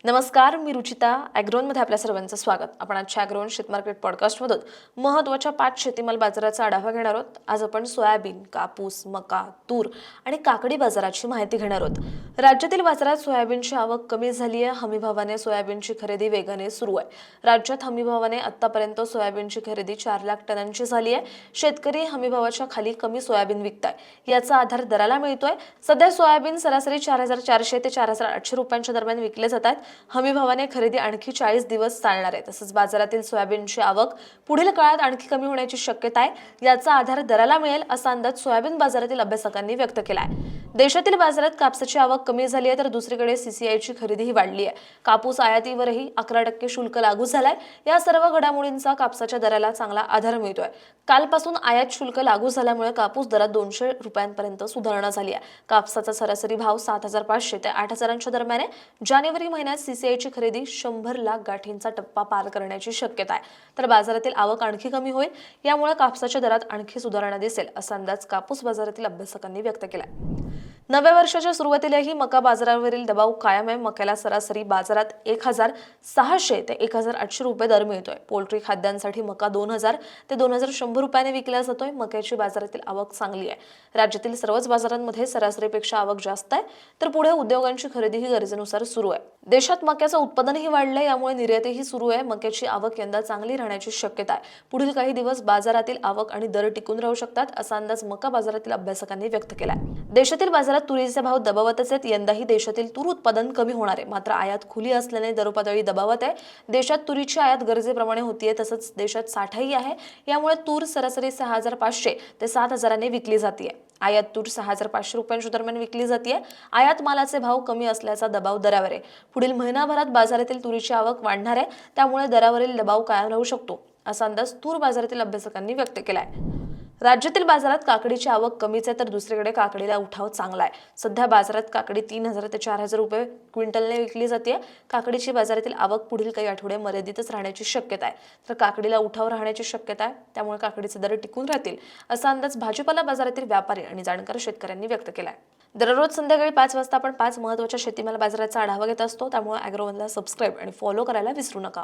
नमस्कार, मी रुचिता. ॲग्रोनमध्ये आपल्या सर्वांचं स्वागत. आपण आजच्या ॲग्रोन शेत मार्केट पॉडकास्टमधून महत्त्वाच्या 5 शेतीमाल बाजाराचा आढावा घेणार आहोत. आज आपण सोयाबीन, कापूस, मका, तूर आणि काकडी बाजाराची माहिती घेणार आहोत. राज्यातील बाजारात सोयाबीनची आवक कमी झाली आहे. हमीभावाने सोयाबीनची खरेदी वेगाने सुरू आहे. राज्यात हमीभावाने आतापर्यंत सोयाबीनची खरेदी 4 लाख टनांची झाली आहे. शेतकरी हमीभावाच्या खाली कमी सोयाबीन विकताय. याचा आधार दराला मिळतोय. सध्या सोयाबीन सरासरी 4,400 ते 4,800 रुपयांच्या दरम्यान विकले जात आहेत. हमीभावाने खरेदी आणखी 40 दिवस चालणार आहे. तसंच बाजारातील सोयाबीनची आवक पुढील काळात आणखी कमी होण्याची शक्यता आहे. याचा आधार दराला मिळेल असा अंदाज सोयाबीन बाजारातील अभ्यासकांनी व्यक्त केला आहे. देशातील बाजारात कापसाची आवक कमी झाली आहे, तर दुसरीकडे सीसीआयची खरेदीही वाढली आहे. कापूस आयातीवरही 11% शुल्क लागू झालाय. या सर्व घडामोडींचा कापसाच्या दराला चांगला आधार मिळतोय. कालपासून आयात शुल्क लागू झाल्यामुळे कापूस दरात 200 रुपयांपर्यंत सुधारणा झाली आहे. कापसाचा सरासरी भाव 7,500 ते 8,000 दरम्यान आहे. जानेवारी महिन्यात सीसीआयची खरेदी 100 लाख गाठींचा टप्पा पार करण्याची शक्यता आहे. तर बाजारातील आवक आणखी कमी होईल. यामुळे कापसाच्या दरात आणखी सुधारणा दिसेल असा अंदाज कापूस बाजारातील अभ्यासकांनी व्यक्त केला. नव्या वर्षाच्या सुरुवातीलाही मका बाजारावरील दबाव कायम आहे. मक्याला सरासरी बाजारात 1,600 ते 1,800 रुपये दर मिळतोय. पोल्ट्री खाद्यांसाठी मका 2,000 ते 2,100 रुपयाने विकला जातोय. मक्याची बाजारातील आवक चांगली आहे. राज्यातील सर्वच बाजारांमध्ये सरासरीपेक्षा आवक जास्त आहे. तर पुढे उद्योगांची खरेदीही गरजेनुसार सुरू आहे. देशात मक्याचं उत्पादनही वाढलंय, यामुळे निर्यातही सुरू आहे. मक्याची आवक यंदा चांगली राहण्याची शक्यता आहे. पुढील काही दिवस बाजारातील आवक आणि दर टिकून राहू शकतात असा अंदाज मका बाजारातील अभ्यासकांनी व्यक्त केलाय. देशातील बाजारात तुरीचे भाव दबावातच आहेत. यंदाही देशातील तूर उत्पादन कमी होणार आहे. मात्र आयात खुली असल्याने दरपातळी दबावात आहे. देशात तुरीची आयात गरजेप्रमाणे होतीये. तसंच देशात साठाही आहे. यामुळे तूर सरासरी 6,500 ते 7,000 विकली जाते. आयात तूर 6,500 रुपयांच्या दरम्यान विकली जाते. आयात मालाचे भाव कमी असल्याचा दबाव दरावर आहे. पुढील महिनाभरात बाजारातील तुरीची आवक वाढणार आहे. त्यामुळे दरावरील दबाव कायम राहू शकतो असा अंदाज तूर बाजारातील अभ्यासकांनी व्यक्त केलाय. राज्यातील बाजारात काकडीची आवक कमीच आहे, तर दुसरीकडे काकडीला उठाव चांगला आहे. सध्या बाजारात काकडी 3,000 ते 4,000 रुपये क्विंटलने विकली जाते. काकडीची बाजारातील आवक पुढील काही आठवडे मर्यादितच राहण्याची शक्यता आहे. तर काकडीला उठाव राहण्याची शक्यता आहे. त्यामुळे काकडीचे दर टिकून राहतील असा अंदाज भाजीपाला बाजारातील व्यापारी आणि जाणकार शेतकऱ्यांनी व्यक्त केलाय. दररोज संध्याकाळी 5 वाजता आपण 5 महत्त्वाच्या शेतीमाल बाजाराचा आढावा घेत असतो. त्यामुळे ॲग्रोवनला सबस्क्राईब आणि फॉलो करायला विसरू नका.